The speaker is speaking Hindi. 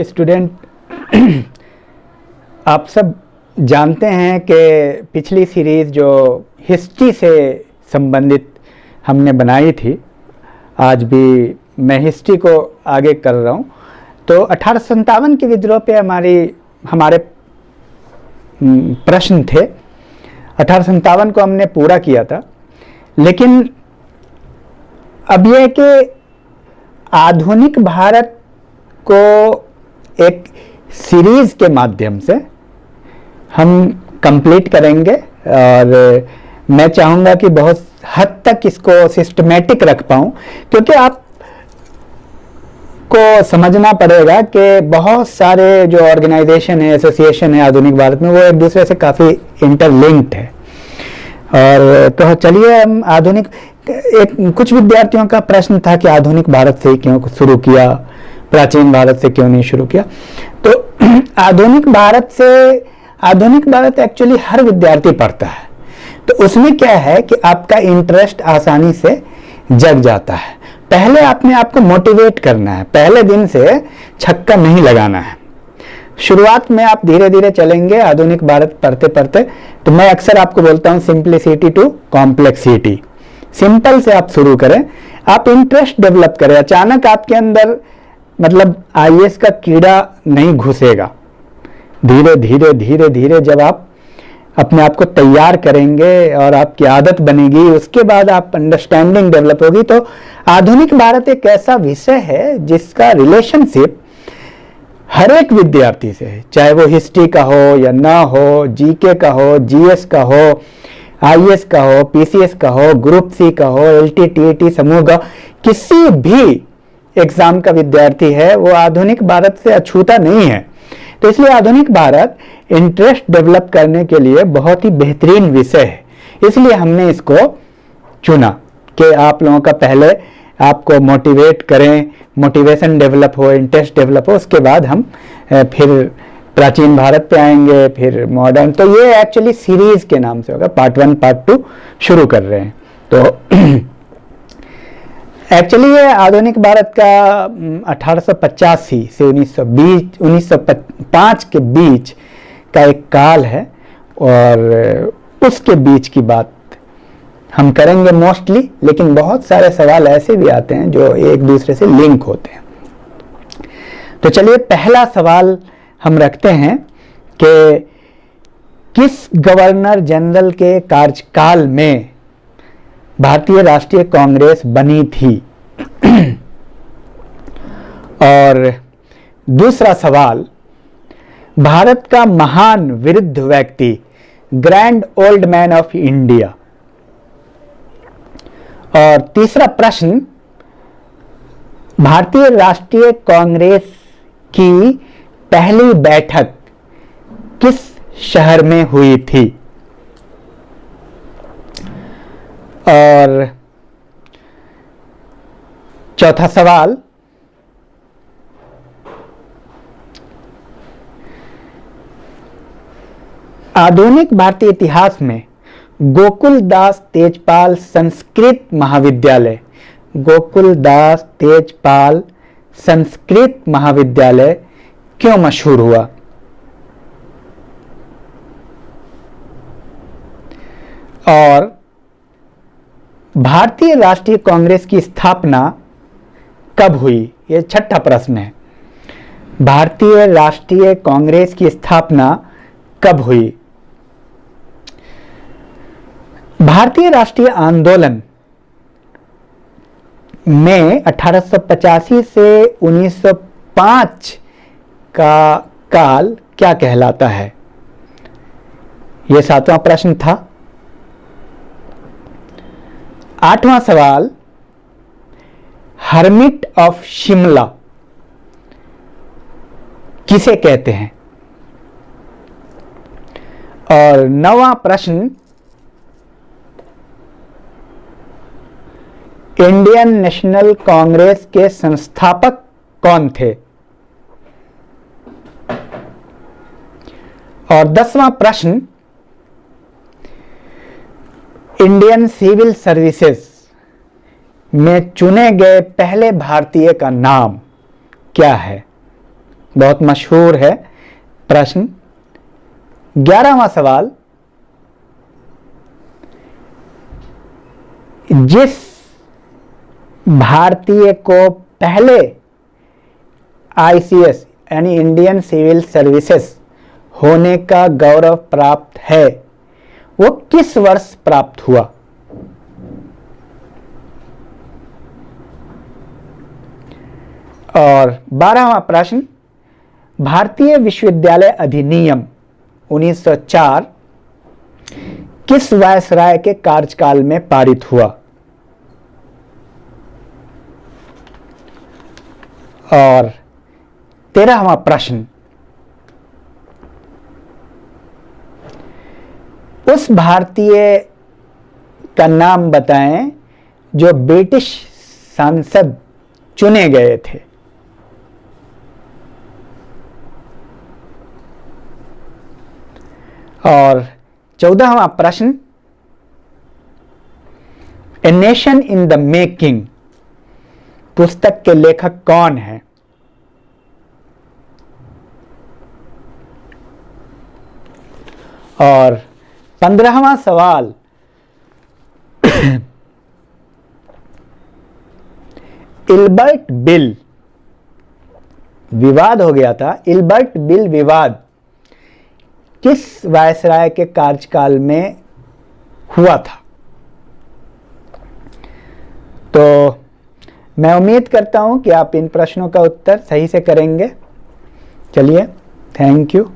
स्टूडेंट, आप सब जानते हैं कि पिछली सीरीज़ जो हिस्ट्री से संबंधित हमने बनाई थी, आज भी मैं हिस्ट्री को आगे कर रहा हूँ। तो 1857 के विद्रोह पे हमारे प्रश्न थे। 1857 को हमने पूरा किया था, लेकिन अब यह कि आधुनिक भारत को एक सीरीज़ के माध्यम से हम कंप्लीट करेंगे और मैं चाहूँगा कि बहुत हद तक इसको सिस्टमेटिक रख पाऊँ, क्योंकि आप को समझना पड़ेगा कि बहुत सारे जो ऑर्गेनाइजेशन है, एसोसिएशन है आधुनिक भारत में, वो एक दूसरे से काफ़ी इंटरलिंक्ड है। और तो चलिए हम कुछ विद्यार्थियों का प्रश्न था कि आधुनिक भारत से क्यों शुरू किया, प्राचीन भारत से क्यों नहीं शुरू किया। तो आधुनिक भारत एक्चुअली हर विद्यार्थी पढ़ता है, तो उसमें क्या है कि आपका इंटरेस्ट आसानी से जग जाता है। पहले आपने आपको मोटिवेट करना है, पहले दिन से छक्का नहीं लगाना है। शुरुआत में आप धीरे धीरे चलेंगे आधुनिक भारत पढ़ते पढ़ते। तो मैं अक्सर आपको बोलता हूं सिंप्लिसिटी टू कॉम्प्लेक्सिटी। सिंपल से आप शुरू करें, आप इंटरेस्ट डेवलप करें। अचानक आपके अंदर मतलब आईएएस का कीड़ा नहीं घुसेगा। धीरे धीरे धीरे धीरे जब आप अपने आप को तैयार करेंगे और आपकी आदत बनेगी, उसके बाद आप अंडरस्टैंडिंग डेवलप होगी। तो आधुनिक भारत एक ऐसा विषय है जिसका रिलेशनशिप हर एक विद्यार्थी से है, चाहे वो हिस्ट्री का हो या ना हो, जीके का हो, जीएस का हो, आईएएस का हो, पीसीएस का हो, ग्रुप सी का हो, एलटी समूह का, किसी भी एग्जाम का विद्यार्थी है, वो आधुनिक भारत से अछूता नहीं है। तो इसलिए आधुनिक भारत इंटरेस्ट डेवलप करने के लिए बहुत ही बेहतरीन विषय है। इसलिए हमने इसको चुना कि आप लोगों का पहले आपको मोटिवेट करें, मोटिवेशन डेवलप हो, इंटरेस्ट डेवलप हो, उसके बाद हम फिर प्राचीन भारत पे आएंगे, फिर मॉडर्न। तो ये एक्चुअली सीरीज के नाम से होगा, पार्ट 1 पार्ट 2 शुरू कर रहे हैं। तो एक्चुअली ये आधुनिक भारत का 1885 से 1905 के बीच का एक काल है, और उसके बीच की बात हम करेंगे मोस्टली। लेकिन बहुत सारे सवाल ऐसे भी आते हैं जो एक दूसरे से लिंक होते हैं। तो चलिए पहला सवाल हम रखते हैं कि किस गवर्नर जनरल के कार्यकाल में भारतीय राष्ट्रीय कांग्रेस बनी थी। और दूसरा सवाल, भारत का महान वृद्ध व्यक्ति, grand old man of India. और तीसरा प्रश्न, भारतीय राष्ट्रीय कांग्रेस की पहली बैठक किस शहर में हुई थी। और चौथा सवाल, आधुनिक भारतीय इतिहास में गोकुलदास तेजपाल संस्कृत महाविद्यालय, गोकुलदास तेजपाल संस्कृत महाविद्यालय क्यों मशहूर हुआ। और भारतीय राष्ट्रीय कांग्रेस की स्थापना कब हुई। यह छठा प्रश्न है, भारतीय राष्ट्रीय कांग्रेस की स्थापना कब हुई। भारतीय राष्ट्रीय आंदोलन में 1885 से 1905 का काल क्या कहलाता है। यह 7वां प्रश्न था। 8वां सवाल, हर्मिट ऑफ शिमला किसे कहते हैं। और 9वां प्रश्न, इंडियन नेशनल कांग्रेस के संस्थापक कौन थे। और 10वां प्रश्न, इंडियन सिविल सर्विसेज में चुने गए पहले भारतीय का नाम क्या है। बहुत मशहूर है प्रश्न। 11वां सवाल, जिस भारतीय को पहले ICS यानी इंडियन सिविल सर्विसेज होने का गौरव प्राप्त है, वो किस वर्ष प्राप्त हुआ? और 12वां प्रश्न, भारतीय विश्वविद्यालय अधिनियम 1904 किस वायसराय के कार्यकाल में पारित हुआ? और 13वां प्रश्न, उस भारतीय का नाम बताएं जो ब्रिटिश सांसद चुने गए थे। और 14वां प्रश्न, a nation in the making पुस्तक के लेखक कौन है? और 15वां सवाल, इल्बर्ट बिल विवाद हो गया था। इल्बर्ट बिल विवाद किस वायसराय के कार्यकाल में हुआ था? तो मैं उम्मीद करता हूं कि आप इन प्रश्नों का उत्तर सही से करेंगे। चलिए, थैंक यू।